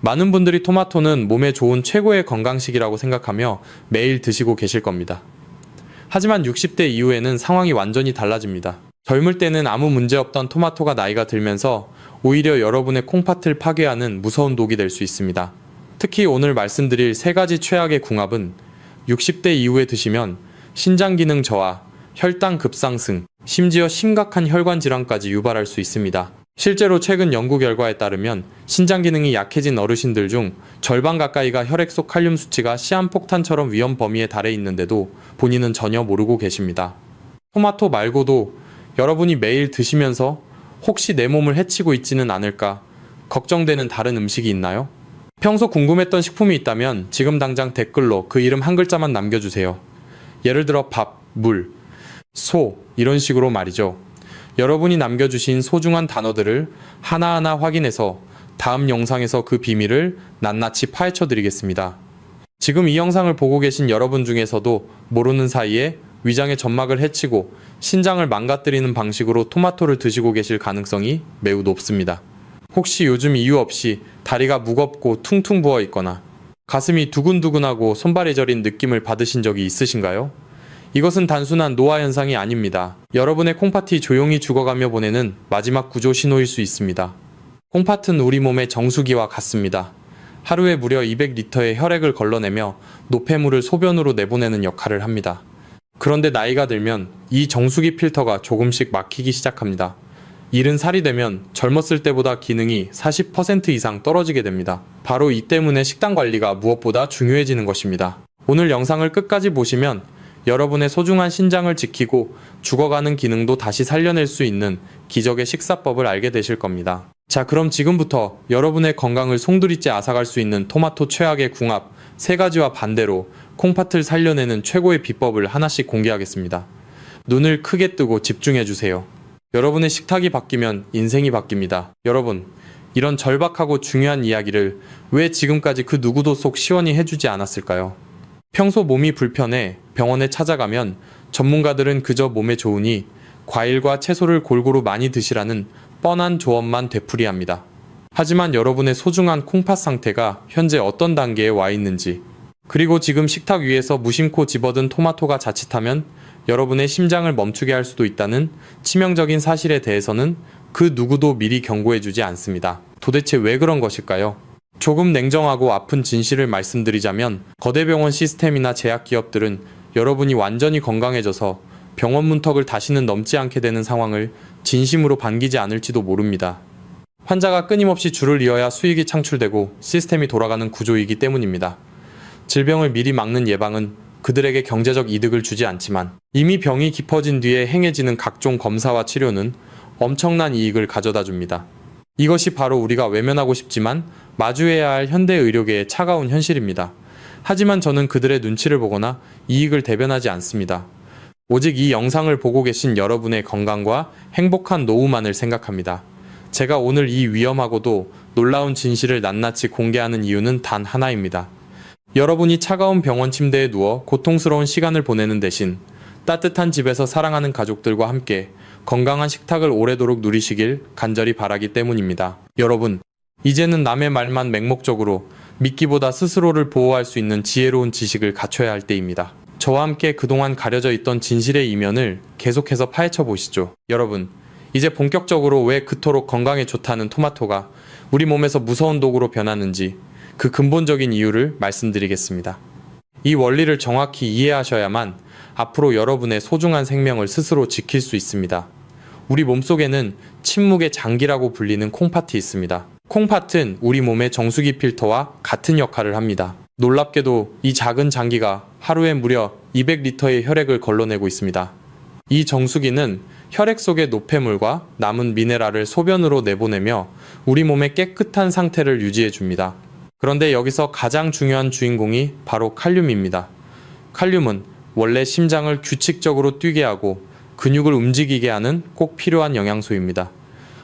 많은 분들이 토마토는 몸에 좋은 최고의 건강식이라고 생각하며 매일 드시고 계실 겁니다. 하지만 60대 이후에는 상황이 완전히 달라집니다. 젊을 때는 아무 문제 없던 토마토가 나이가 들면서 오히려 여러분의 콩팥을 파괴하는 무서운 독이 될 수 있습니다. 특히 오늘 말씀드릴 3가지 최악의 궁합은 60대 이후에 드시면 신장 기능 저하, 혈당 급상승, 심지어 심각한 혈관 질환까지 유발할 수 있습니다. 실제로 최근 연구 결과에 따르면 신장 기능이 약해진 어르신들 중 절반 가까이가 혈액 속 칼륨 수치가 시한폭탄처럼 위험 범위에 달해 있는데도 본인은 전혀 모르고 계십니다. 토마토 말고도 여러분이 매일 드시면서 혹시 내 몸을 해치고 있지는 않을까 걱정되는 다른 음식이 있나요? 평소 궁금했던 식품이 있다면 지금 당장 댓글로 그 이름 한 글자만 남겨주세요. 예를 들어 밥, 물, 소 이런 식으로 말이죠. 여러분이 남겨주신 소중한 단어들을 하나하나 확인해서 다음 영상에서 그 비밀을 낱낱이 파헤쳐 드리겠습니다. 지금 이 영상을 보고 계신 여러분 중에서도 모르는 사이에 위장의 점막을 해치고 신장을 망가뜨리는 방식으로 토마토를 드시고 계실 가능성이 매우 높습니다. 혹시 요즘 이유 없이 다리가 무겁고 퉁퉁 부어 있거나 가슴이 두근두근하고 손발이 저린 느낌을 받으신 적이 있으신가요? 이것은 단순한 노화 현상이 아닙니다. 여러분의 콩팥이 조용히 죽어가며 보내는 마지막 구조 신호일 수 있습니다. 콩팥은 우리 몸의 정수기와 같습니다. 하루에 무려 200리터의 혈액을 걸러내며 노폐물을 소변으로 내보내는 역할을 합니다. 그런데 나이가 들면 이 정수기 필터가 조금씩 막히기 시작합니다. 70살이 되면 젊었을 때보다 기능이 40% 이상 떨어지게 됩니다. 바로 이 때문에 식단 관리가 무엇보다 중요해지는 것입니다. 오늘 영상을 끝까지 보시면 여러분의 소중한 신장을 지키고 죽어가는 기능도 다시 살려낼 수 있는 기적의 식사법을 알게 되실 겁니다. 자, 그럼 지금부터 여러분의 건강을 송두리째 앗아갈 수 있는 토마토 최악의 궁합 3가지와 반대로 콩팥을 살려내는 최고의 비법을 하나씩 공개하겠습니다. 눈을 크게 뜨고 집중해주세요. 여러분의 식탁이 바뀌면 인생이 바뀝니다. 여러분, 이런 절박하고 중요한 이야기를 왜 지금까지 그 누구도 속 시원히 해주지 않았을까요? 평소 몸이 불편해 병원에 찾아가면 전문가들은 그저 몸에 좋으니 과일과 채소를 골고루 많이 드시라는 뻔한 조언만 되풀이합니다. 하지만 여러분의 소중한 콩팥 상태가 현재 어떤 단계에 와 있는지, 그리고 지금 식탁 위에서 무심코 집어든 토마토가 자칫하면 여러분의 심장을 멈추게 할 수도 있다는 치명적인 사실에 대해서는 그 누구도 미리 경고해주지 않습니다. 도대체 왜 그런 것일까요? 조금 냉정하고 아픈 진실을 말씀드리자면 거대 병원 시스템이나 제약기업들은 여러분이 완전히 건강해져서 병원 문턱을 다시는 넘지 않게 되는 상황을 진심으로 반기지 않을지도 모릅니다. 환자가 끊임없이 줄을 이어야 수익이 창출되고 시스템이 돌아가는 구조이기 때문입니다. 질병을 미리 막는 예방은 그들에게 경제적 이득을 주지 않지만 이미 병이 깊어진 뒤에 행해지는 각종 검사와 치료는 엄청난 이익을 가져다 줍니다. 이것이 바로 우리가 외면하고 싶지만 마주해야 할 현대 의료계의 차가운 현실입니다. 하지만 저는 그들의 눈치를 보거나 이익을 대변하지 않습니다. 오직 이 영상을 보고 계신 여러분의 건강과 행복한 노후만을 생각합니다. 제가 오늘 이 위험하고도 놀라운 진실을 낱낱이 공개하는 이유는 단 하나입니다. 여러분이 차가운 병원 침대에 누워 고통스러운 시간을 보내는 대신 따뜻한 집에서 사랑하는 가족들과 함께 건강한 식탁을 오래도록 누리시길 간절히 바라기 때문입니다. 여러분, 이제는 남의 말만 맹목적으로 믿기보다 스스로를 보호할 수 있는 지혜로운 지식을 갖춰야 할 때입니다. 저와 함께 그동안 가려져 있던 진실의 이면을 계속해서 파헤쳐 보시죠. 여러분, 이제 본격적으로 왜 그토록 건강에 좋다는 토마토가 우리 몸에서 무서운 독으로 변하는지 그 근본적인 이유를 말씀드리겠습니다. 이 원리를 정확히 이해하셔야만 앞으로 여러분의 소중한 생명을 스스로 지킬 수 있습니다. 우리 몸속에는 침묵의 장기라고 불리는 콩팥이 있습니다. 콩팥은 우리 몸의 정수기 필터와 같은 역할을 합니다. 놀랍게도 이 작은 장기가 하루에 무려 200리터의 혈액을 걸러내고 있습니다. 이 정수기는 혈액 속의 노폐물과 남은 미네랄을 소변으로 내보내며 우리 몸의 깨끗한 상태를 유지해 줍니다. 그런데 여기서 가장 중요한 주인공이 바로 칼륨입니다. 칼륨은 원래 심장을 규칙적으로 뛰게 하고 근육을 움직이게 하는 꼭 필요한 영양소입니다.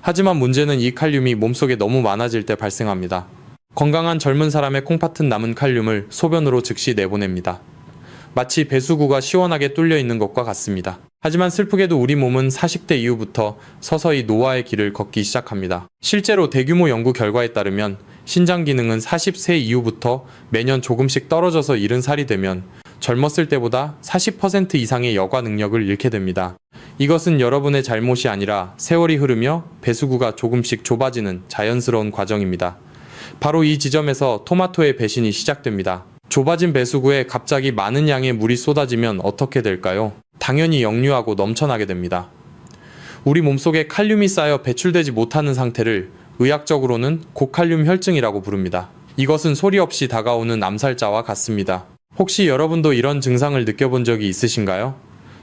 하지만 문제는 이 칼륨이 몸속에 너무 많아질 때 발생합니다. 건강한 젊은 사람의 콩팥은 남은 칼륨을 소변으로 즉시 내보냅니다. 마치 배수구가 시원하게 뚫려 있는 것과 같습니다. 하지만 슬프게도 우리 몸은 40대 이후부터 서서히 노화의 길을 걷기 시작합니다. 실제로 대규모 연구 결과에 따르면 신장 기능은 40세 이후부터 매년 조금씩 떨어져서 잃은 살이 되면 젊었을 때보다 40% 이상의 여과 능력을 잃게 됩니다. 이것은 여러분의 잘못이 아니라 세월이 흐르며 배수구가 조금씩 좁아지는 자연스러운 과정입니다. 바로 이 지점에서 토마토의 배신이 시작됩니다. 좁아진 배수구에 갑자기 많은 양의 물이 쏟아지면 어떻게 될까요? 당연히 역류하고 넘쳐나게 됩니다. 우리 몸속에 칼륨이 쌓여 배출되지 못하는 상태를 의학적으로는 고칼륨 혈증이라고 부릅니다. 이것은 소리 없이 다가오는 암살자와 같습니다. 혹시 여러분도 이런 증상을 느껴본 적이 있으신가요?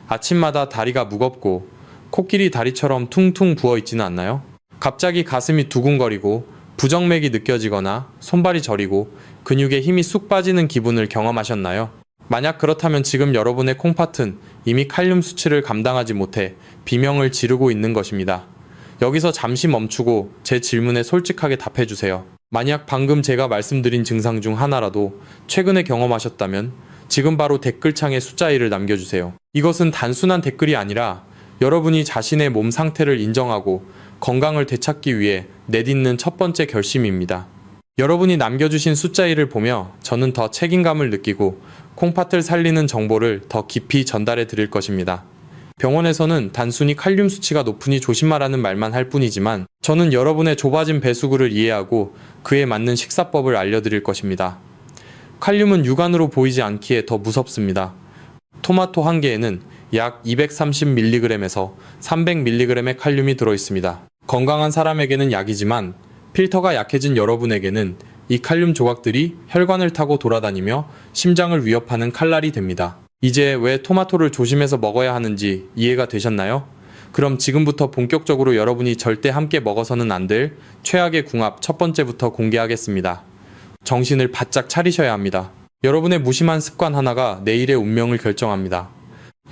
아침마다 다리가 무겁고 코끼리 다리처럼 퉁퉁 부어 있지는 않나요? 갑자기 가슴이 두근거리고 부정맥이 느껴지거나 손발이 저리고 근육에 힘이 쑥 빠지는 기분을 경험하셨나요? 만약 그렇다면 지금 여러분의 콩팥은 이미 칼륨 수치를 감당하지 못해 비명을 지르고 있는 것입니다. 여기서 잠시 멈추고 제 질문에 솔직하게 답해주세요. 만약 방금 제가 말씀드린 증상 중 하나라도 최근에 경험하셨다면 지금 바로 댓글창에 숫자 1을 남겨주세요. 이것은 단순한 댓글이 아니라 여러분이 자신의 몸 상태를 인정하고 건강을 되찾기 위해 내딛는 첫 번째 결심입니다. 여러분이 남겨주신 숫자 1을 보며 저는 더 책임감을 느끼고 콩팥을 살리는 정보를 더 깊이 전달해 드릴 것입니다. 병원에서는 단순히 칼륨 수치가 높으니 조심하라는 말만 할 뿐이지만 저는 여러분의 좁아진 배수구를 이해하고 그에 맞는 식사법을 알려드릴 것입니다. 칼륨은 육안으로 보이지 않기에 더 무섭습니다. 토마토 한 개에는 약 230mg에서 300mg의 칼륨이 들어있습니다. 건강한 사람에게는 약이지만 필터가 약해진 여러분에게는 이 칼륨 조각들이 혈관을 타고 돌아다니며 심장을 위협하는 칼날이 됩니다. 이제 왜 토마토를 조심해서 먹어야 하는지 이해가 되셨나요? 그럼 지금부터 본격적으로 여러분이 절대 함께 먹어서는 안 될 최악의 궁합 첫 번째부터 공개하겠습니다. 정신을 바짝 차리셔야 합니다. 여러분의 무심한 습관 하나가 내일의 운명을 결정합니다.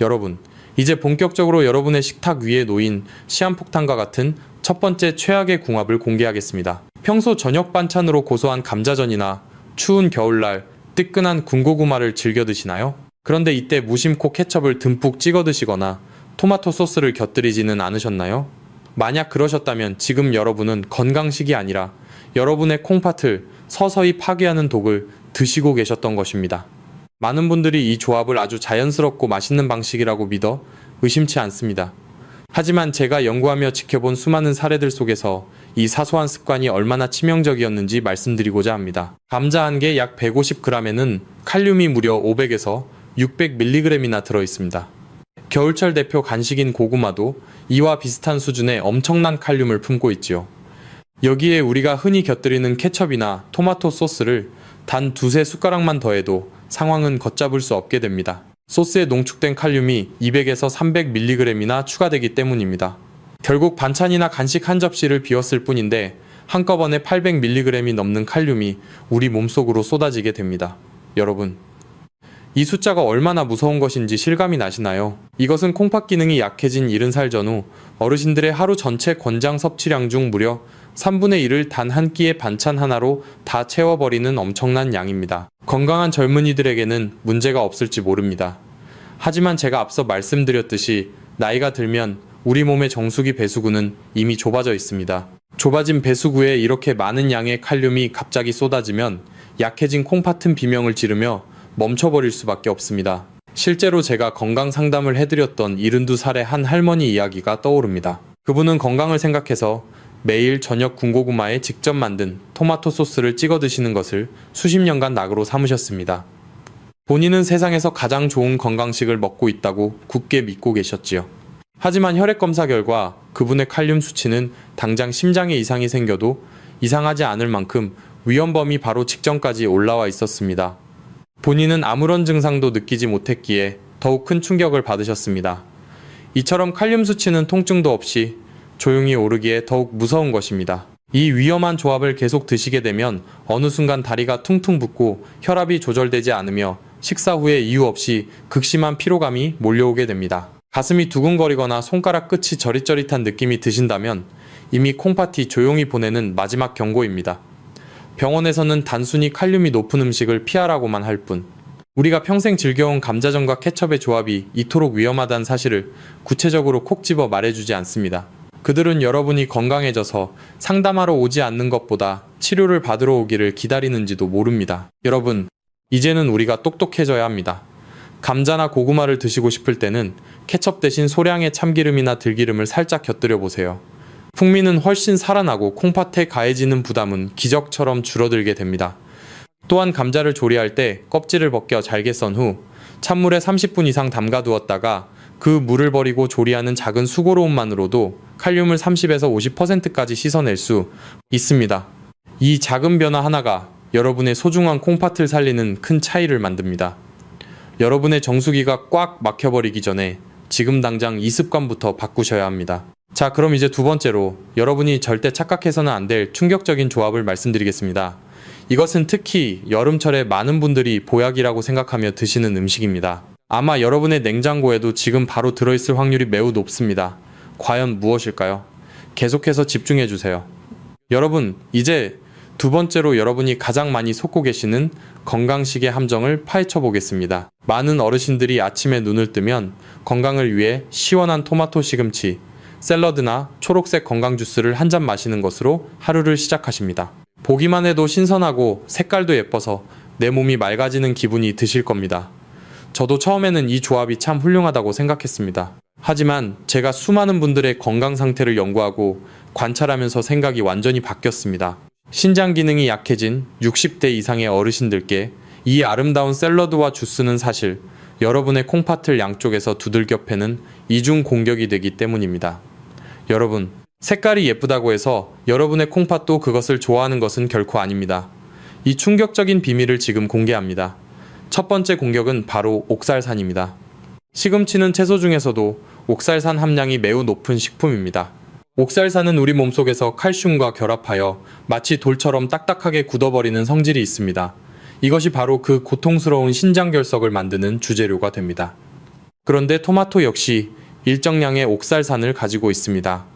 여러분, 이제 본격적으로 여러분의 식탁 위에 놓인 시한폭탄과 같은 첫 번째 최악의 궁합을 공개하겠습니다. 평소 저녁 반찬으로 고소한 감자전이나 추운 겨울날 뜨끈한 군고구마를 즐겨 드시나요? 그런데 이때 무심코 케첩을 듬뿍 찍어 드시거나 토마토 소스를 곁들이지는 않으셨나요? 만약 그러셨다면 지금 여러분은 건강식이 아니라 여러분의 콩팥을 서서히 파괴하는 독을 드시고 계셨던 것입니다. 많은 분들이 이 조합을 아주 자연스럽고 맛있는 방식이라고 믿어 의심치 않습니다. 하지만 제가 연구하며 지켜본 수많은 사례들 속에서 이 사소한 습관이 얼마나 치명적이었는지 말씀드리고자 합니다. 감자 한 개 약 150g에는 칼륨이 무려 500에서 600mg이나 들어있습니다. 겨울철 대표 간식인 고구마도 이와 비슷한 수준의 엄청난 칼륨을 품고 있지요. 여기에 우리가 흔히 곁들이는 케첩이나 토마토 소스를 단 두세 숟가락만 더해도 상황은 걷잡을 수 없게 됩니다. 소스에 농축된 칼륨이 200에서 300mg이나 추가되기 때문입니다. 결국 반찬이나 간식 한 접시를 비웠을 뿐인데 한꺼번에 800mg이 넘는 칼륨이 우리 몸속으로 쏟아지게 됩니다. 여러분, 이 숫자가 얼마나 무서운 것인지 실감이 나시나요? 이것은 콩팥 기능이 약해진 70살 전후 어르신들의 하루 전체 권장 섭취량 중 무려 3분의 1을 단 한 끼의 반찬 하나로 다 채워버리는 엄청난 양입니다. 건강한 젊은이들에게는 문제가 없을지 모릅니다. 하지만 제가 앞서 말씀드렸듯이 나이가 들면 우리 몸의 정수기 배수구는 이미 좁아져 있습니다. 좁아진 배수구에 이렇게 많은 양의 칼륨이 갑자기 쏟아지면 약해진 콩팥은 비명을 지르며 멈춰버릴 수밖에 없습니다. 실제로 제가 건강 상담을 해드렸던 72살의 한 할머니 이야기가 떠오릅니다. 그분은 건강을 생각해서 매일 저녁 군고구마에 직접 만든 토마토 소스를 찍어 드시는 것을 수십 년간 낙으로 삼으셨습니다. 본인은 세상에서 가장 좋은 건강식을 먹고 있다고 굳게 믿고 계셨지요. 하지만 혈액검사 결과 그분의 칼륨 수치는 당장 심장에 이상이 생겨도 이상하지 않을 만큼 위험범위 바로 직전까지 올라와 있었습니다. 본인은 아무런 증상도 느끼지 못했기에 더욱 큰 충격을 받으셨습니다. 이처럼 칼륨 수치는 통증도 없이 조용히 오르기에 더욱 무서운 것입니다. 이 위험한 조합을 계속 드시게 되면 어느 순간 다리가 퉁퉁 붓고 혈압이 조절되지 않으며 식사 후에 이유 없이 극심한 피로감이 몰려오게 됩니다. 가슴이 두근거리거나 손가락 끝이 저릿저릿한 느낌이 드신다면 이미 콩팥이 조용히 보내는 마지막 경고입니다. 병원에서는 단순히 칼륨이 높은 음식을 피하라고만 할 뿐, 우리가 평생 즐겨온 감자전과 케첩의 조합이 이토록 위험하다는 사실을 구체적으로 콕 집어 말해주지 않습니다. 그들은 여러분이 건강해져서 상담하러 오지 않는 것보다 치료를 받으러 오기를 기다리는지도 모릅니다. 여러분, 이제는 우리가 똑똑해져야 합니다. 감자나 고구마를 드시고 싶을 때는 케첩 대신 소량의 참기름이나 들기름을 살짝 곁들여 보세요. 풍미는 훨씬 살아나고 콩팥에 가해지는 부담은 기적처럼 줄어들게 됩니다. 또한 감자를 조리할 때 껍질을 벗겨 잘게 썬 후 찬물에 30분 이상 담가두었다가 그 물을 버리고 조리하는 작은 수고로움만으로도 칼륨을 30에서 50%까지 씻어낼 수 있습니다. 이 작은 변화 하나가 여러분의 소중한 콩팥을 살리는 큰 차이를 만듭니다. 여러분의 정수기가 꽉 막혀버리기 전에 지금 당장 이 습관부터 바꾸셔야 합니다. 자, 그럼 이제 두 번째로 여러분이 절대 착각해서는 안 될 충격적인 조합을 말씀드리겠습니다. 이것은 특히 여름철에 많은 분들이 보약이라고 생각하며 드시는 음식입니다. 아마 여러분의 냉장고에도 지금 바로 들어있을 확률이 매우 높습니다. 과연 무엇일까요? 계속해서 집중해주세요. 여러분, 이제 두 번째로 여러분이 가장 많이 속고 계시는 건강식의 함정을 파헤쳐 보겠습니다. 많은 어르신들이 아침에 눈을 뜨면 건강을 위해 시원한 토마토 시금치, 샐러드나 초록색 건강 주스를 한 잔 마시는 것으로 하루를 시작하십니다. 보기만 해도 신선하고 색깔도 예뻐서 내 몸이 맑아지는 기분이 드실 겁니다. 저도 처음에는 이 조합이 참 훌륭하다고 생각했습니다. 하지만 제가 수많은 분들의 건강 상태를 연구하고 관찰하면서 생각이 완전히 바뀌었습니다. 신장 기능이 약해진 60대 이상의 어르신들께 이 아름다운 샐러드와 주스는 사실 여러분의 콩팥을 양쪽에서 두들겨 패는 이중 공격이 되기 때문입니다. 여러분, 색깔이 예쁘다고 해서 여러분의 콩팥도 그것을 좋아하는 것은 결코 아닙니다. 이 충격적인 비밀을 지금 공개합니다. 첫 번째 공격은 바로 옥살산입니다. 시금치는 채소 중에서도 옥살산 함량이 매우 높은 식품입니다. 옥살산은 우리 몸속에서 칼슘과 결합하여 마치 돌처럼 딱딱하게 굳어버리는 성질이 있습니다. 이것이 바로 그 고통스러운 신장결석을 만드는 주재료가 됩니다. 그런데 토마토 역시 일정량의 옥살산을 가지고 있습니다.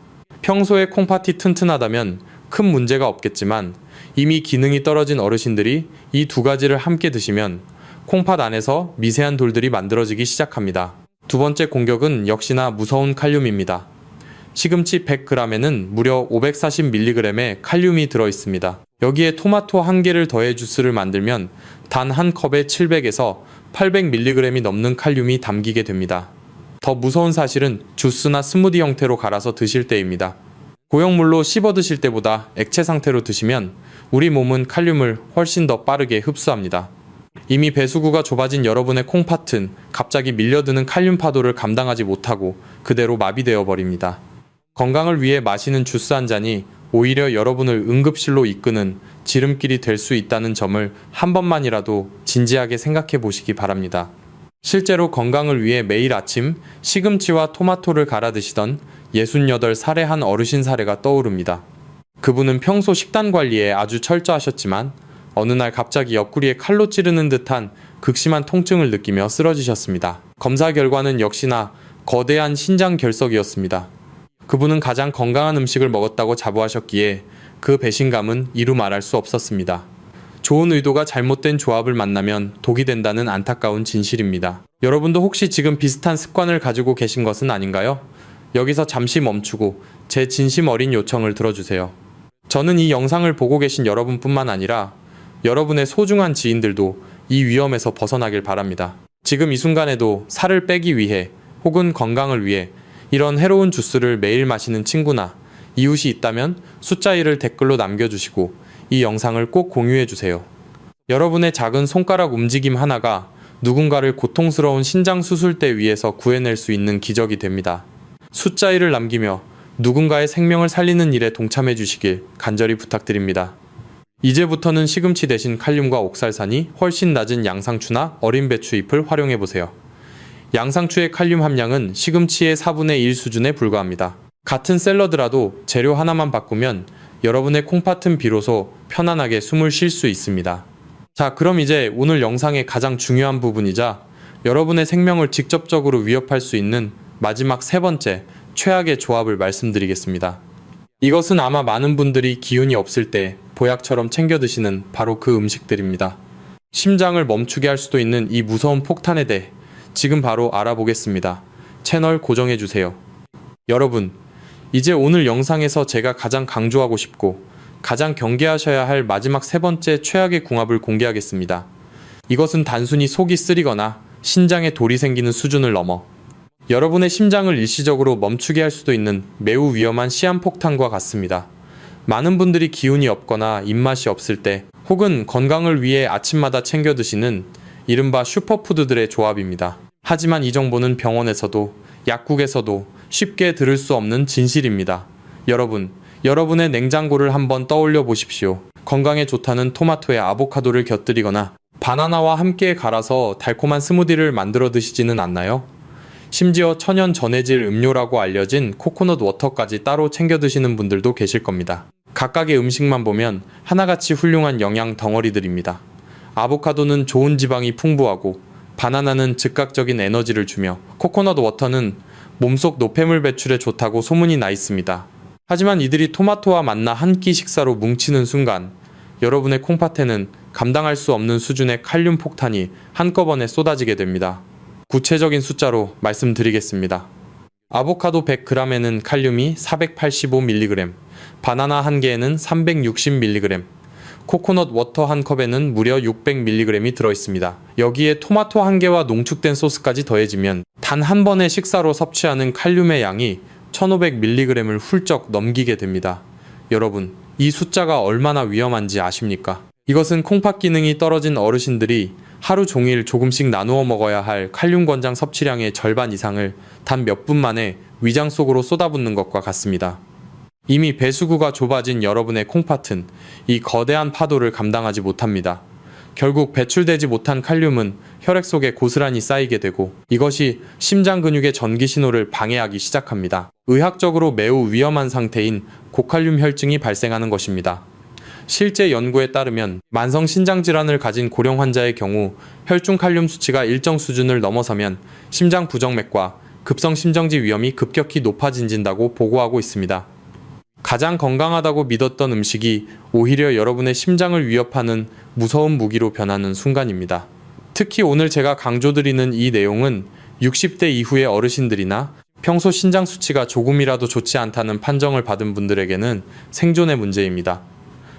평소에 콩팥이 튼튼하다면 큰 문제가 없겠지만 이미 기능이 떨어진 어르신들이 이 두 가지를 함께 드시면 콩팥 안에서 미세한 돌들이 만들어지기 시작합니다. 두 번째 공격은 역시나 무서운 칼륨입니다. 시금치 100g에는 무려 540mg의 칼륨이 들어있습니다. 여기에 토마토 한 개를 더해 주스를 만들면 단 한 컵에 700에서 800mg이 넘는 칼륨이 담기게 됩니다. 더 무서운 사실은 주스나 스무디 형태로 갈아서 드실 때입니다. 고형물로 씹어 드실 때보다 액체 상태로 드시면 우리 몸은 칼륨을 훨씬 더 빠르게 흡수합니다. 이미 배수구가 좁아진 여러분의 콩팥은 갑자기 밀려드는 칼륨 파도를 감당하지 못하고 그대로 마비되어 버립니다. 건강을 위해 마시는 주스 한 잔이 오히려 여러분을 응급실로 이끄는 지름길이 될 수 있다는 점을 한 번만이라도 진지하게 생각해 보시기 바랍니다. 실제로 건강을 위해 매일 아침 시금치와 토마토를 갈아 드시던 68살의 한 어르신 사례가 떠오릅니다. 그분은 평소 식단 관리에 아주 철저하셨지만 어느 날 갑자기 옆구리에 칼로 찌르는 듯한 극심한 통증을 느끼며 쓰러지셨습니다. 검사 결과는 역시나 거대한 신장 결석이었습니다. 그분은 가장 건강한 음식을 먹었다고 자부하셨기에 그 배신감은 이루 말할 수 없었습니다. 좋은 의도가 잘못된 조합을 만나면 독이 된다는 안타까운 진실입니다. 여러분도 혹시 지금 비슷한 습관을 가지고 계신 것은 아닌가요? 여기서 잠시 멈추고 제 진심 어린 요청을 들어주세요. 저는 이 영상을 보고 계신 여러분뿐만 아니라 여러분의 소중한 지인들도 이 위험에서 벗어나길 바랍니다. 지금 이 순간에도 살을 빼기 위해 혹은 건강을 위해 이런 해로운 주스를 매일 마시는 친구나 이웃이 있다면 숫자 1을 댓글로 남겨주시고 이 영상을 꼭 공유해주세요. 여러분의 작은 손가락 움직임 하나가 누군가를 고통스러운 신장 수술대 위에서 구해낼 수 있는 기적이 됩니다. 숫자 1을 남기며 누군가의 생명을 살리는 일에 동참해 주시길 간절히 부탁드립니다. 이제부터는 시금치 대신 칼륨과 옥살산이 훨씬 낮은 양상추나 어린 배추 잎을 활용해 보세요. 양상추의 칼륨 함량은 시금치의 4분의 1 수준에 불과합니다. 같은 샐러드라도 재료 하나만 바꾸면 여러분의 콩팥은 비로소 편안하게 숨을 쉴 수 있습니다. 자, 그럼 이제 오늘 영상의 가장 중요한 부분이자 여러분의 생명을 직접적으로 위협할 수 있는 마지막 세 번째 최악의 조합을 말씀드리겠습니다. 이것은 아마 많은 분들이 기운이 없을 때 보약처럼 챙겨 드시는 바로 그 음식들입니다. 심장을 멈추게 할 수도 있는 이 무서운 폭탄에 대해 지금 바로 알아보겠습니다. 채널 고정해주세요. 여러분, 이제 오늘 영상에서 제가 가장 강조하고 싶고 가장 경계하셔야 할 마지막 세 번째 최악의 궁합을 공개하겠습니다. 이것은 단순히 속이 쓰리거나 신장에 돌이 생기는 수준을 넘어 여러분의 심장을 일시적으로 멈추게 할 수도 있는 매우 위험한 시한폭탄과 같습니다. 많은 분들이 기운이 없거나 입맛이 없을 때 혹은 건강을 위해 아침마다 챙겨 드시는 이른바 슈퍼푸드들의 조합입니다. 하지만 이 정보는 병원에서도 약국에서도 쉽게 들을 수 없는 진실입니다. 여러분의 냉장고를 한번 떠올려 보십시오. 건강에 좋다는 토마토에 아보카도를 곁들이거나 바나나와 함께 갈아서 달콤한 스무디를 만들어 드시지는 않나요? 심지어 천연 전해질 음료라고 알려진 코코넛 워터까지 따로 챙겨 드시는 분들도 계실 겁니다. 각각의 음식만 보면 하나같이 훌륭한 영양 덩어리들입니다. 아보카도는 좋은 지방이 풍부하고 바나나는 즉각적인 에너지를 주며 코코넛 워터는 몸속 노폐물 배출에 좋다고 소문이 나 있습니다. 하지만 이들이 토마토와 만나 한 끼 식사로 뭉치는 순간 여러분의 콩팥에는 감당할 수 없는 수준의 칼륨 폭탄이 한꺼번에 쏟아지게 됩니다. 구체적인 숫자로 말씀드리겠습니다. 아보카도 100g에는 칼륨이 485mg, 바나나 한 개에는 360mg, 코코넛 워터 한 컵에는 무려 600mg이 들어있습니다. 여기에 토마토 한 개와 농축된 소스까지 더해지면 단 한 번의 식사로 섭취하는 칼륨의 양이 1500mg을 훌쩍 넘기게 됩니다. 여러분, 이 숫자가 얼마나 위험한지 아십니까? 이것은 콩팥 기능이 떨어진 어르신들이 하루 종일 조금씩 나누어 먹어야 할 칼륨 권장 섭취량의 절반 이상을 단 몇 분 만에 위장 속으로 쏟아붓는 것과 같습니다. 이미 배수구가 좁아진 여러분의 콩팥은 이 거대한 파도를 감당하지 못합니다. 결국 배출되지 못한 칼륨은 혈액 속에 고스란히 쌓이게 되고 이것이 심장 근육의 전기 신호를 방해하기 시작합니다. 의학적으로 매우 위험한 상태인 고칼륨 혈증이 발생하는 것입니다. 실제 연구에 따르면 만성 신장 질환을 가진 고령 환자의 경우 혈중 칼륨 수치가 일정 수준을 넘어서면 심장 부정맥과 급성 심정지 위험이 급격히 높아진다고 보고하고 있습니다. 가장 건강하다고 믿었던 음식이 오히려 여러분의 심장을 위협하는 무서운 무기로 변하는 순간입니다. 특히 오늘 제가 강조드리는 이 내용은 60대 이후의 어르신들이나 평소 신장 수치가 조금이라도 좋지 않다는 판정을 받은 분들에게는 생존의 문제입니다.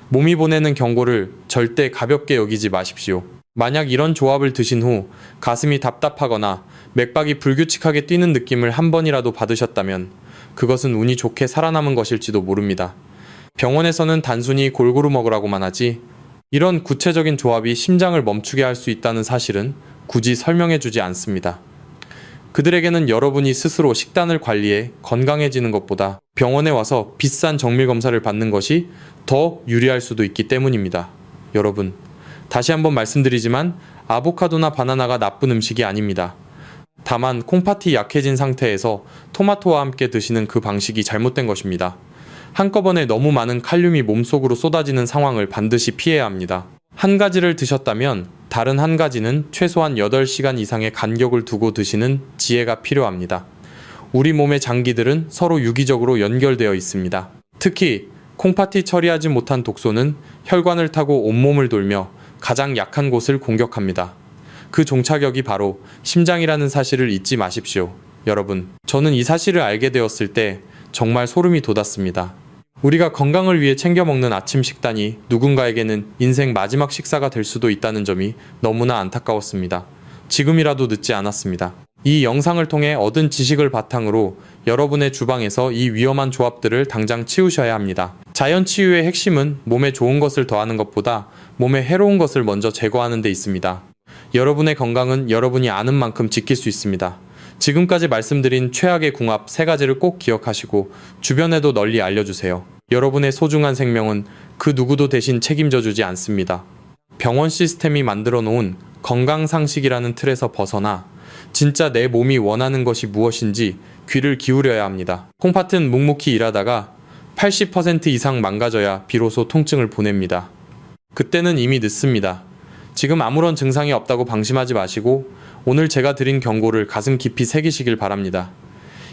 몸이 보내는 경고를 절대 가볍게 여기지 마십시오. 만약 이런 조합을 드신 후 가슴이 답답하거나 맥박이 불규칙하게 뛰는 느낌을 한 번이라도 받으셨다면 그것은 운이 좋게 살아남은 것일지도 모릅니다. 병원에서는 단순히 골고루 먹으라고만 하지 이런 구체적인 조합이 심장을 멈추게 할 수 있다는 사실은 굳이 설명해주지 않습니다. 그들에게는 여러분이 스스로 식단을 관리해 건강해지는 것보다 병원에 와서 비싼 정밀 검사를 받는 것이 더 유리할 수도 있기 때문입니다. 여러분, 다시 한번 말씀드리지만 아보카도나 바나나가 나쁜 음식이 아닙니다. 다만 콩팥이 약해진 상태에서 토마토와 함께 드시는 그 방식이 잘못된 것입니다. 한꺼번에 너무 많은 칼륨이 몸속으로 쏟아지는 상황을 반드시 피해야 합니다. 한 가지를 드셨다면 다른 한 가지는 최소한 8시간 이상의 간격을 두고 드시는 지혜가 필요합니다. 우리 몸의 장기들은 서로 유기적으로 연결되어 있습니다. 특히 콩팥이 처리하지 못한 독소는 혈관을 타고 온몸을 돌며 가장 약한 곳을 공격합니다. 그 종착역이 바로 심장이라는 사실을 잊지 마십시오. 여러분, 저는 이 사실을 알게 되었을 때 정말 소름이 돋았습니다. 우리가 건강을 위해 챙겨 먹는 아침 식단이 누군가에게는 인생 마지막 식사가 될 수도 있다는 점이 너무나 안타까웠습니다. 지금이라도 늦지 않았습니다. 이 영상을 통해 얻은 지식을 바탕으로 여러분의 주방에서 이 위험한 조합들을 당장 치우셔야 합니다. 자연 치유의 핵심은 몸에 좋은 것을 더하는 것보다 몸에 해로운 것을 먼저 제거하는 데 있습니다. 여러분의 건강은 여러분이 아는 만큼 지킬 수 있습니다. 지금까지 말씀드린 최악의 궁합 3가지를 꼭 기억하시고 주변에도 널리 알려주세요. 여러분의 소중한 생명은 그 누구도 대신 책임져 주지 않습니다. 병원 시스템이 만들어 놓은 건강상식이라는 틀에서 벗어나 진짜 내 몸이 원하는 것이 무엇인지 귀를 기울여야 합니다. 콩팥은 묵묵히 일하다가 80% 이상 망가져야 비로소 통증을 보냅니다. 그때는 이미 늦습니다. 지금 아무런 증상이 없다고 방심하지 마시고 오늘 제가 드린 경고를 가슴 깊이 새기시길 바랍니다.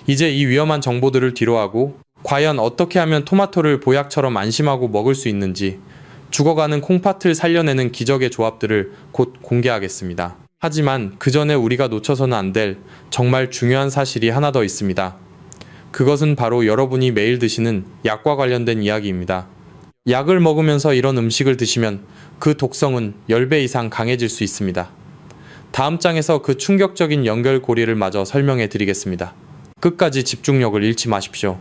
이제 이 위험한 정보들을 뒤로하고 과연 어떻게 하면 토마토를 보약처럼 안심하고 먹을 수 있는지 죽어가는 콩팥을 살려내는 기적의 조합들을 곧 공개하겠습니다. 하지만 그 전에 우리가 놓쳐서는 안 될 정말 중요한 사실이 하나 더 있습니다. 그것은 바로 여러분이 매일 드시는 약과 관련된 이야기입니다. 약을 먹으면서 이런 음식을 드시면 그 독성은 10배 이상 강해질 수 있습니다. 다음 장에서 그 충격적인 연결고리를 마저 설명해 드리겠습니다. 끝까지 집중력을 잃지 마십시오.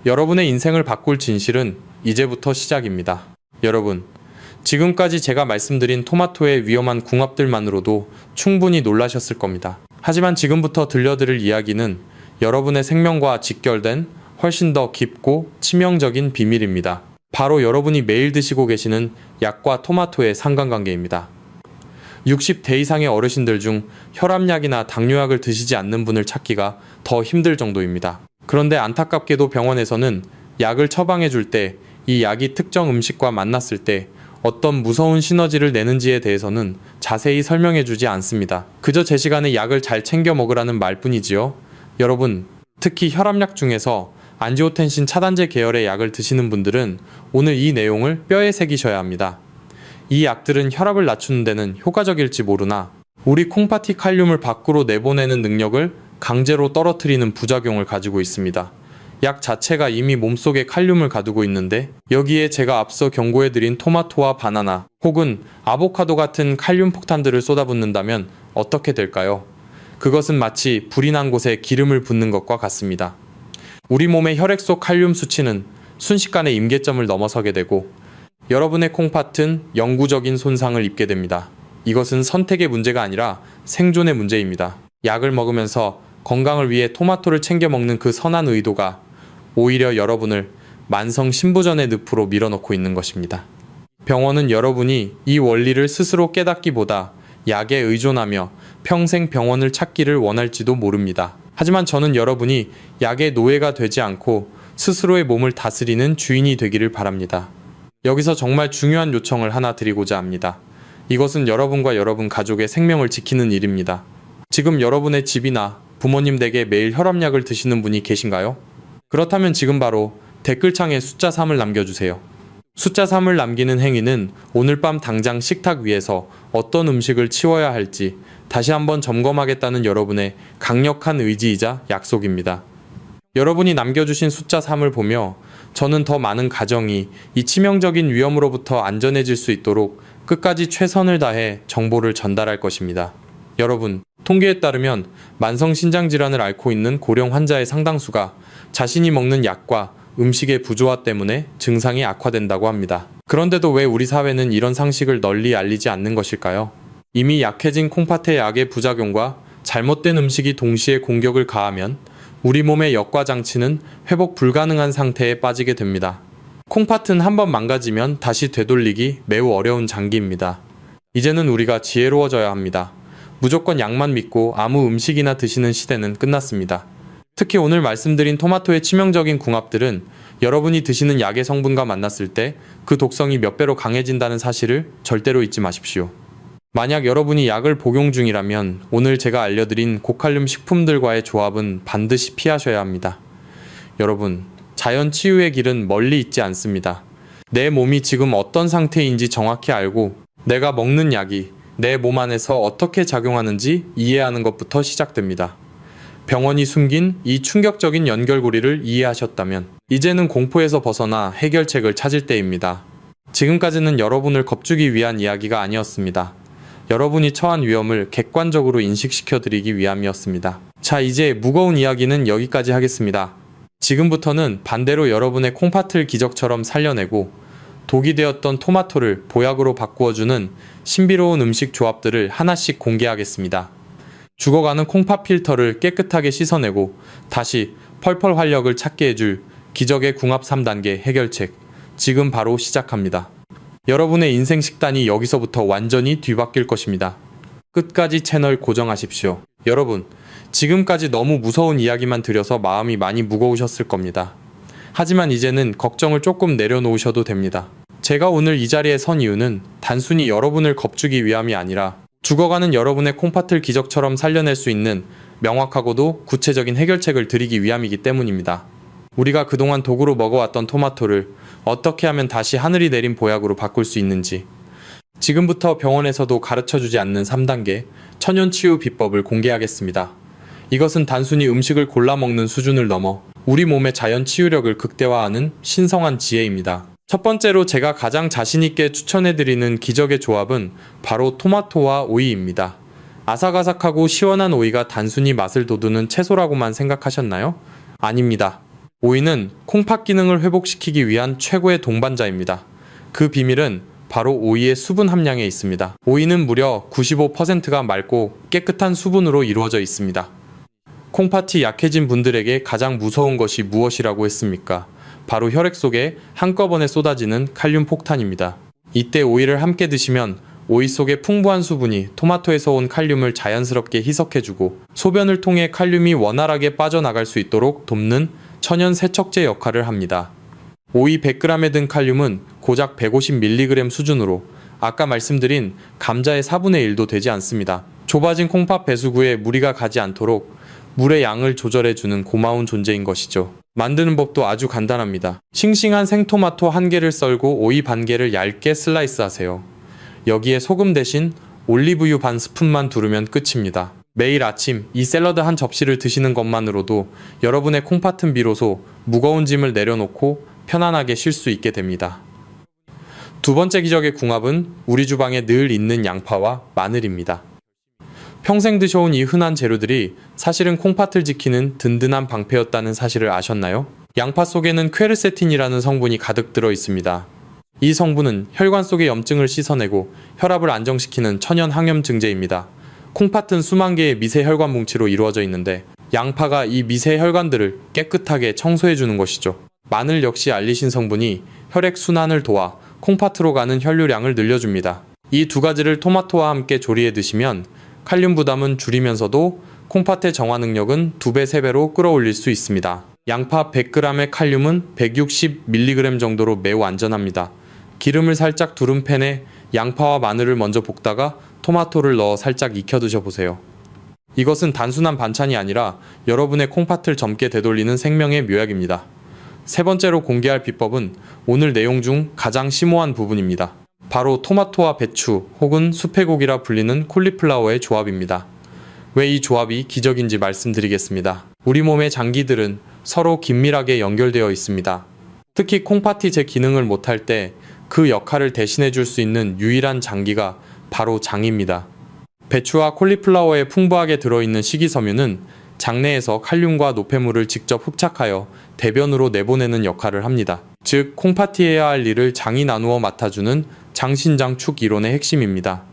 여러분의 인생을 바꿀 진실은 이제부터 시작입니다. 여러분, 지금까지 제가 말씀드린 토마토의 위험한 궁합들만으로도 충분히 놀라셨을 겁니다. 하지만 지금부터 들려드릴 이야기는 여러분의 생명과 직결된 훨씬 더 깊고 치명적인 비밀입니다. 바로 여러분이 매일 드시고 계시는 약과 토마토의 상관관계입니다. 60대 이상의 어르신들 중 혈압약이나 당뇨약을 드시지 않는 분을 찾기가 더 힘들 정도입니다. 그런데 안타깝게도 병원에서는 약을 처방해 줄 때 이 약이 특정 음식과 만났을 때 어떤 무서운 시너지를 내는지에 대해서는 자세히 설명해 주지 않습니다. 그저 제 시간에 약을 잘 챙겨 먹으라는 말뿐이지요. 여러분, 특히 혈압약 중에서 안지오텐신 차단제 계열의 약을 드시는 분들은 오늘 이 내용을 뼈에 새기셔야 합니다. 이 약들은 혈압을 낮추는 데는 효과적일지 모르나 우리 콩팥이 칼륨을 밖으로 내보내는 능력을 강제로 떨어뜨리는 부작용을 가지고 있습니다. 약 자체가 이미 몸속에 칼륨을 가두고 있는데 여기에 제가 앞서 경고해드린 토마토와 바나나 혹은 아보카도 같은 칼륨 폭탄들을 쏟아붓는다면 어떻게 될까요? 그것은 마치 불이 난 곳에 기름을 붓는 것과 같습니다. 우리 몸의 혈액 속 칼륨 수치는 순식간에 임계점을 넘어서게 되고 여러분의 콩팥은 영구적인 손상을 입게 됩니다. 이것은 선택의 문제가 아니라 생존의 문제입니다. 약을 먹으면서 건강을 위해 토마토를 챙겨 먹는 그 선한 의도가 오히려 여러분을 만성 신부전의 늪으로 밀어넣고 있는 것입니다. 병원은 여러분이 이 원리를 스스로 깨닫기보다 약에 의존하며 평생 병원을 찾기를 원할지도 모릅니다. 하지만 저는 여러분이 약의 노예가 되지 않고 스스로의 몸을 다스리는 주인이 되기를 바랍니다. 여기서 정말 중요한 요청을 하나 드리고자 합니다. 이것은 여러분과 여러분 가족의 생명을 지키는 일입니다. 지금 여러분의 집이나 부모님 댁에 매일 혈압약을 드시는 분이 계신가요? 그렇다면 지금 바로 댓글창에 숫자 3을 남겨주세요. 숫자 3을 남기는 행위는 오늘 밤 당장 식탁 위에서 어떤 음식을 치워야 할지 다시 한번 점검하겠다는 여러분의 강력한 의지이자 약속입니다. 여러분이 남겨주신 숫자 3을 보며 저는 더 많은 가정이 이 치명적인 위험으로부터 안전해질 수 있도록 끝까지 최선을 다해 정보를 전달할 것입니다. 여러분, 통계에 따르면 만성신장질환을 앓고 있는 고령 환자의 상당수가 자신이 먹는 약과 음식의 부조화 때문에 증상이 악화된다고 합니다. 그런데도 왜 우리 사회는 이런 상식을 널리 알리지 않는 것일까요? 이미 약해진 콩팥의 약의 부작용과 잘못된 음식이 동시에 공격을 가하면 우리 몸의 역과 장치는 회복 불가능한 상태에 빠지게 됩니다. 콩팥은 한번 망가지면 다시 되돌리기 매우 어려운 장기입니다. 이제는 우리가 지혜로워져야 합니다. 무조건 약만 믿고 아무 음식이나 드시는 시대는 끝났습니다. 특히 오늘 말씀드린 토마토의 치명적인 궁합들은 여러분이 드시는 약의 성분과 만났을 때 그 독성이 몇 배로 강해진다는 사실을 절대로 잊지 마십시오. 만약 여러분이 약을 복용 중이라면 오늘 제가 알려드린 고칼륨 식품들과의 조합은 반드시 피하셔야 합니다. 여러분, 자연 치유의 길은 멀리 있지 않습니다. 내 몸이 지금 어떤 상태인지 정확히 알고 내가 먹는 약이 내 몸 안에서 어떻게 작용하는지 이해하는 것부터 시작됩니다. 병원이 숨긴 이 충격적인 연결고리를 이해하셨다면 이제는 공포에서 벗어나 해결책을 찾을 때입니다. 지금까지는 여러분을 겁주기 위한 이야기가 아니었습니다. 여러분이 처한 위험을 객관적으로 인식시켜드리기 위함이었습니다. 자, 이제 무거운 이야기는 여기까지 하겠습니다. 지금부터는 반대로 여러분의 콩팥을 기적처럼 살려내고 독이 되었던 토마토를 보약으로 바꾸어주는 신비로운 음식 조합들을 하나씩 공개하겠습니다. 죽어가는 콩팥 필터를 깨끗하게 씻어내고 다시 펄펄 활력을 찾게 해줄 기적의 궁합 3단계 해결책, 지금 바로 시작합니다. 여러분의 인생 식단이 여기서부터 완전히 뒤바뀔 것입니다. 끝까지 채널 고정하십시오. 여러분, 지금까지 너무 무서운 이야기만 드려서 마음이 많이 무거우셨을 겁니다. 하지만 이제는 걱정을 조금 내려놓으셔도 됩니다. 제가 오늘 이 자리에 선 이유는 단순히 여러분을 겁주기 위함이 아니라 죽어가는 여러분의 콩팥을 기적처럼 살려낼 수 있는 명확하고도 구체적인 해결책을 드리기 위함이기 때문입니다. 우리가 그동안 독으로 먹어왔던 토마토를 어떻게 하면 다시 하늘이 내린 보약으로 바꿀 수 있는지, 지금부터 병원에서도 가르쳐주지 않는 3단계 천연치유 비법을 공개하겠습니다. 이것은 단순히 음식을 골라 먹는 수준을 넘어 우리 몸의 자연 치유력을 극대화하는 신성한 지혜입니다. 첫 번째로 제가 가장 자신있게 추천해드리는 기적의 조합은 바로 토마토와 오이입니다. 아삭아삭하고 시원한 오이가 단순히 맛을 돋우는 채소라고만 생각하셨나요? 아닙니다. 오이는 콩팥 기능을 회복시키기 위한 최고의 동반자입니다. 그 비밀은 바로 오이의 수분 함량에 있습니다. 오이는 무려 95%가 맑고 깨끗한 수분으로 이루어져 있습니다. 콩팥이 약해진 분들에게 가장 무서운 것이 무엇이라고 했습니까? 바로 혈액 속에 한꺼번에 쏟아지는 칼륨 폭탄입니다. 이때 오이를 함께 드시면 오이 속의 풍부한 수분이 토마토에서 온 칼륨을 자연스럽게 희석해주고 소변을 통해 칼륨이 원활하게 빠져나갈 수 있도록 돕는 천연 세척제 역할을 합니다. 오이 100g에 든 칼륨은 고작 150mg 수준으로 아까 말씀드린 감자의 4분의 1도 되지 않습니다. 좁아진 콩팥 배수구에 무리가 가지 않도록 물의 양을 조절해주는 고마운 존재인 것이죠. 만드는 법도 아주 간단합니다. 싱싱한 생토마토 1개를 썰고 오이 반 개를 얇게 슬라이스 하세요. 여기에 소금 대신 올리브유 반 스푼만 두르면 끝입니다. 매일 아침 이 샐러드 한 접시를 드시는 것만으로도 여러분의 콩팥은 비로소 무거운 짐을 내려놓고 편안하게 쉴 수 있게 됩니다. 두 번째 기적의 궁합은 우리 주방에 늘 있는 양파와 마늘입니다. 평생 드셔온 이 흔한 재료들이 사실은 콩팥을 지키는 든든한 방패였다는 사실을 아셨나요? 양파 속에는 퀘르세틴이라는 성분이 가득 들어 있습니다. 이 성분은 혈관 속의 염증을 씻어내고 혈압을 안정시키는 천연 항염증제입니다. 콩팥은 수만 개의 미세 혈관 뭉치로 이루어져 있는데 양파가 이 미세 혈관들을 깨끗하게 청소해주는 것이죠. 마늘 역시 알리신 성분이 혈액 순환을 도와 콩팥으로 가는 혈류량을 늘려줍니다. 이 두 가지를 토마토와 함께 조리해 드시면 칼륨 부담은 줄이면서도 콩팥의 정화 능력은 2배, 3배로 끌어올릴 수 있습니다. 양파 100g의 칼륨은 160mg 정도로 매우 안전합니다. 기름을 살짝 두른 팬에 양파와 마늘을 먼저 볶다가 토마토를 넣어 살짝 익혀 드셔보세요. 이것은 단순한 반찬이 아니라 여러분의 콩팥을 젊게 되돌리는 생명의 묘약입니다. 세 번째로 공개할 비법은 오늘 내용 중 가장 심오한 부분입니다. 바로 토마토와 배추 혹은 수페고기라 불리는 콜리플라워의 조합입니다. 왜 이 조합이 기적인지 말씀드리겠습니다. 우리 몸의 장기들은 서로 긴밀하게 연결되어 있습니다. 특히 콩팥이 제 기능을 못할 때 그 역할을 대신해 줄 수 있는 유일한 장기가 바로 장입니다. 배추와 콜리플라워에 풍부하게 들어있는 식이섬유는 장내에서 칼륨과 노폐물을 직접 흡착하여 대변으로 내보내는 역할을 합니다. 즉, 콩팥이 해야 할 일을 장이 나누어 맡아주는 장신장축 이론의 핵심입니다.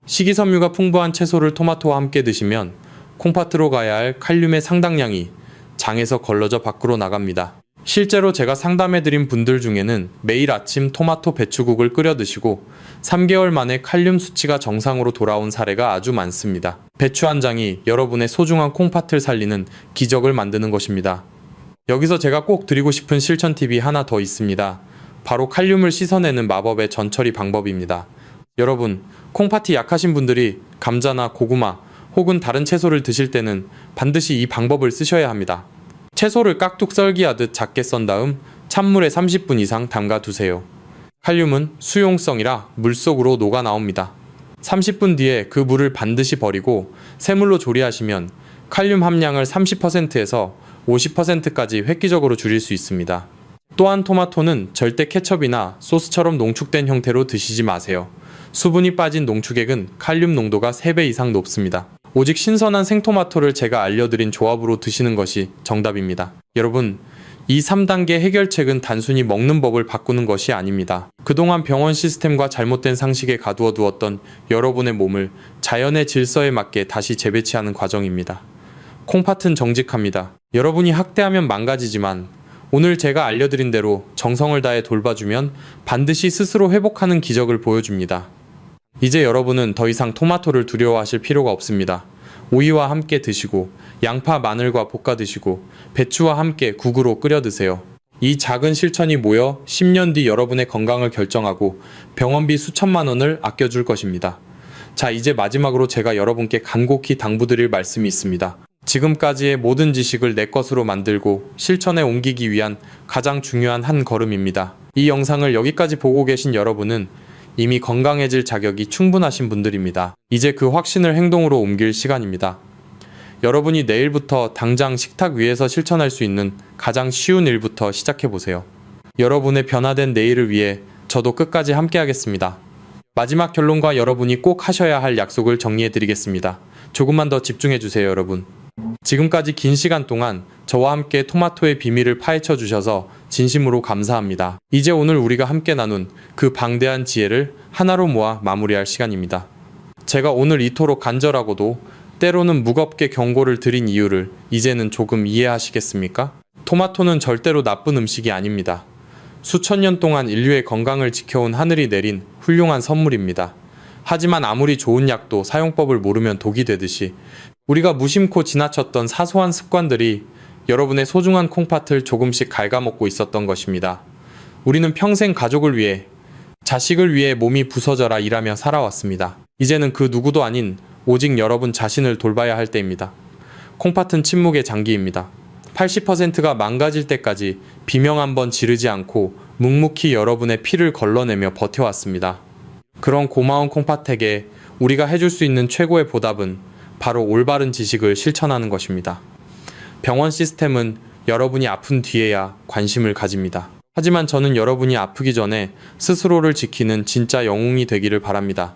식이섬유가 풍부한 채소를 토마토와 함께 드시면 콩팥으로 가야 할 칼륨의 상당량이 장에서 걸러져 밖으로 나갑니다. 실제로 제가 상담해드린 분들 중에는 매일 아침 토마토 배추국을 끓여 드시고 3개월 만에 칼륨 수치가 정상으로 돌아온 사례가 아주 많습니다. 배추 한 장이 여러분의 소중한 콩팥을 살리는 기적을 만드는 것입니다. 여기서 제가 꼭 드리고 싶은 실천 팁이 하나 더 있습니다. 바로 칼륨을 씻어내는 마법의 전처리 방법입니다. 여러분, 콩팥이 약하신 분들이 감자나 고구마 혹은 다른 채소를 드실 때는 반드시 이 방법을 쓰셔야 합니다. 채소를 깍둑 썰기하듯 작게 썬 다음 찬물에 30분 이상 담가 두세요. 칼륨은 수용성이라 물속으로 녹아 나옵니다. 30분 뒤에 그 물을 반드시 버리고 새물로 조리하시면 칼륨 함량을 30%에서 50%까지 획기적으로 줄일 수 있습니다. 또한 토마토는 절대 케첩이나 소스처럼 농축된 형태로 드시지 마세요. 수분이 빠진 농축액은 칼륨 농도가 3배 이상 높습니다. 오직 신선한 생토마토를 제가 알려드린 조합으로 드시는 것이 정답입니다. 여러분, 이 3단계 해결책은 단순히 먹는 법을 바꾸는 것이 아닙니다. 그동안 병원 시스템과 잘못된 상식에 가두어 두었던 여러분의 몸을 자연의 질서에 맞게 다시 재배치하는 과정입니다. 콩팥은 정직합니다. 여러분이 학대하면 망가지지만 오늘 제가 알려드린 대로 정성을 다해 돌봐주면 반드시 스스로 회복하는 기적을 보여줍니다. 이제 여러분은 더 이상 토마토를 두려워하실 필요가 없습니다. 오이와 함께 드시고 양파, 마늘과 볶아 드시고 배추와 함께 국으로 끓여 드세요. 이 작은 실천이 모여 10년 뒤 여러분의 건강을 결정하고 병원비 수천만 원을 아껴줄 것입니다. 자, 이제 마지막으로 제가 여러분께 간곡히 당부드릴 말씀이 있습니다. 지금까지의 모든 지식을 내 것으로 만들고 실천에 옮기기 위한 가장 중요한 한 걸음입니다. 이 영상을 여기까지 보고 계신 여러분은 이미 건강해질 자격이 충분하신 분들입니다. 이제 그 확신을 행동으로 옮길 시간입니다. 여러분이 내일부터 당장 식탁 위에서 실천할 수 있는 가장 쉬운 일부터 시작해보세요. 여러분의 변화된 내일을 위해 저도 끝까지 함께하겠습니다. 마지막 결론과 여러분이 꼭 하셔야 할 약속을 정리해드리겠습니다. 조금만 더 집중해주세요, 여러분. 지금까지 긴 시간 동안 저와 함께 토마토의 비밀을 파헤쳐 주셔서 진심으로 감사합니다. 이제 오늘 우리가 함께 나눈 그 방대한 지혜를 하나로 모아 마무리할 시간입니다. 제가 오늘 이토록 간절하고도 때로는 무겁게 경고를 드린 이유를 이제는 조금 이해하시겠습니까? 토마토는 절대로 나쁜 음식이 아닙니다. 수천 년 동안 인류의 건강을 지켜온 하늘이 내린 훌륭한 선물입니다. 하지만 아무리 좋은 약도 사용법을 모르면 독이 되듯이 우리가 무심코 지나쳤던 사소한 습관들이 여러분의 소중한 콩팥을 조금씩 갉아먹고 있었던 것입니다. 우리는 평생 가족을 위해, 자식을 위해 몸이 부서져라 일하며 살아왔습니다. 이제는 그 누구도 아닌 오직 여러분 자신을 돌봐야 할 때입니다. 콩팥은 침묵의 장기입니다. 80%가 망가질 때까지 비명 한번 지르지 않고 묵묵히 여러분의 피를 걸러내며 버텨왔습니다. 그런 고마운 콩팥에게 우리가 해줄 수 있는 최고의 보답은 바로 올바른 지식을 실천하는 것입니다. 병원 시스템은 여러분이 아픈 뒤에야 관심을 가집니다. 하지만 저는 여러분이 아프기 전에 스스로를 지키는 진짜 영웅이 되기를 바랍니다.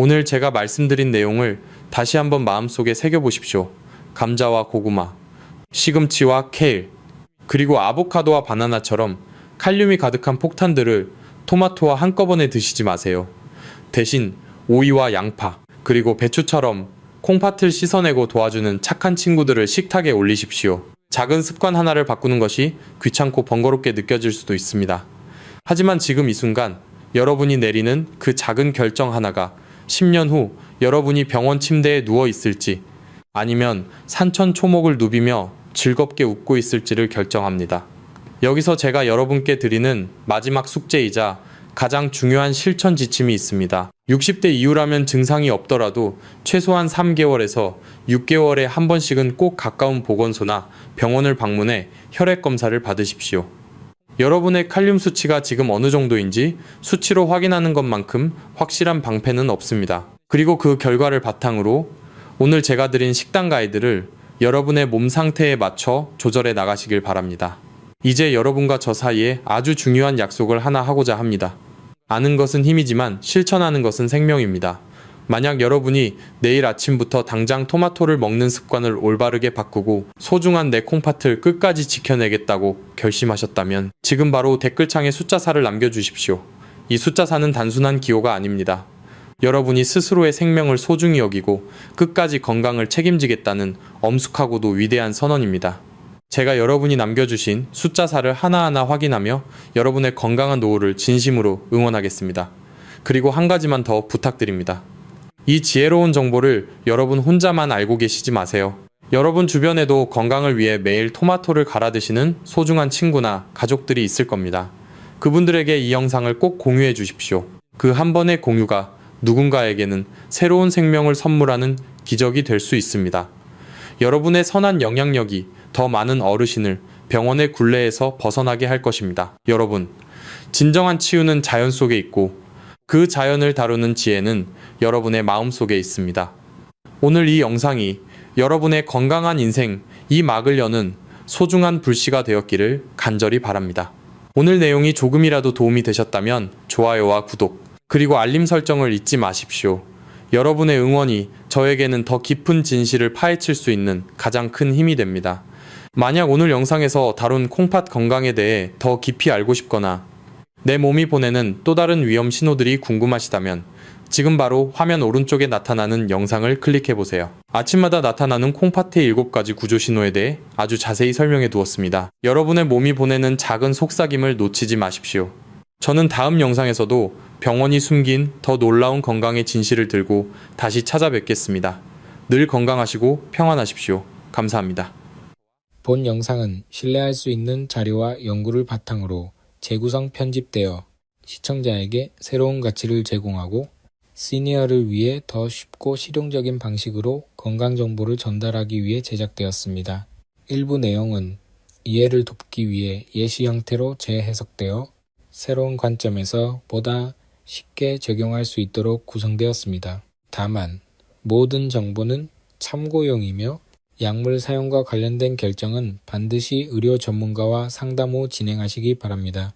오늘 제가 말씀드린 내용을 다시 한번 마음속에 새겨보십시오. 감자와 고구마, 시금치와 케일, 그리고 아보카도와 바나나처럼 칼륨이 가득한 폭탄들을 토마토와 한꺼번에 드시지 마세요. 대신 오이와 양파, 그리고 배추처럼 콩팥을 씻어내고 도와주는 착한 친구들을 식탁에 올리십시오. 작은 습관 하나를 바꾸는 것이 귀찮고 번거롭게 느껴질 수도 있습니다. 하지만 지금 이 순간 여러분이 내리는 그 작은 결정 하나가 10년 후 여러분이 병원 침대에 누워 있을지 아니면 산천 초목을 누비며 즐겁게 웃고 있을지를 결정합니다. 여기서 제가 여러분께 드리는 마지막 숙제이자 가장 중요한 실천 지침이 있습니다. 60대 이후라면 증상이 없더라도 최소한 3개월에서 6개월에 한 번씩은 꼭 가까운 보건소나 병원을 방문해 혈액 검사를 받으십시오. 여러분의 칼륨 수치가 지금 어느 정도인지 수치로 확인하는 것만큼 확실한 방패는 없습니다. 그리고 그 결과를 바탕으로 오늘 제가 드린 식단 가이드를 여러분의 몸 상태에 맞춰 조절해 나가시길 바랍니다. 이제 여러분과 저 사이에 아주 중요한 약속을 하나 하고자 합니다. 아는 것은 힘이지만 실천하는 것은 생명입니다. 만약 여러분이 내일 아침부터 당장 토마토를 먹는 습관을 올바르게 바꾸고 소중한 내 콩팥을 끝까지 지켜내겠다고 결심하셨다면 지금 바로 댓글창에 숫자 4를 남겨주십시오. 이 숫자 4는 단순한 기호가 아닙니다. 여러분이 스스로의 생명을 소중히 여기고 끝까지 건강을 책임지겠다는 엄숙하고도 위대한 선언입니다. 제가 여러분이 남겨주신 숫자 4를 하나하나 확인하며 여러분의 건강한 노후를 진심으로 응원하겠습니다. 그리고 한 가지만 더 부탁드립니다. 이 지혜로운 정보를 여러분 혼자만 알고 계시지 마세요. 여러분 주변에도 건강을 위해 매일 토마토를 갈아 드시는 소중한 친구나 가족들이 있을 겁니다. 그분들에게 이 영상을 꼭 공유해 주십시오. 그 한 번의 공유가 누군가에게는 새로운 생명을 선물하는 기적이 될 수 있습니다. 여러분의 선한 영향력이 더 많은 어르신을 병원의 굴레에서 벗어나게 할 것입니다. 여러분, 진정한 치유는 자연 속에 있고 그 자연을 다루는 지혜는 여러분의 마음속에 있습니다. 오늘 이 영상이 여러분의 건강한 인생 이 막을 여는 소중한 불씨가 되었기를 간절히 바랍니다. 오늘 내용이 조금이라도 도움이 되셨다면 좋아요와 구독, 그리고 알림 설정을 잊지 마십시오. 여러분의 응원이 저에게는 더 깊은 진실을 파헤칠 수 있는 가장 큰 힘이 됩니다. 만약 오늘 영상에서 다룬 콩팥 건강에 대해 더 깊이 알고 싶거나 내 몸이 보내는 또 다른 위험 신호들이 궁금하시다면 지금 바로 화면 오른쪽에 나타나는 영상을 클릭해보세요. 아침마다 나타나는 콩팥의 7가지 구조 신호에 대해 아주 자세히 설명해 두었습니다. 여러분의 몸이 보내는 작은 속삭임을 놓치지 마십시오. 저는 다음 영상에서도 병원이 숨긴 더 놀라운 건강의 진실을 들고 다시 찾아뵙겠습니다. 늘 건강하시고 평안하십시오. 감사합니다. 본 영상은 신뢰할 수 있는 자료와 연구를 바탕으로 재구성 편집되어 시청자에게 새로운 가치를 제공하고 시니어를 위해 더 쉽고 실용적인 방식으로 건강 정보를 전달하기 위해 제작되었습니다. 일부 내용은 이해를 돕기 위해 예시 형태로 재해석되어 새로운 관점에서 보다 쉽게 적용할 수 있도록 구성되었습니다. 다만 모든 정보는 참고용이며 약물 사용과 관련된 결정은 반드시 의료 전문가와 상담 후 진행하시기 바랍니다.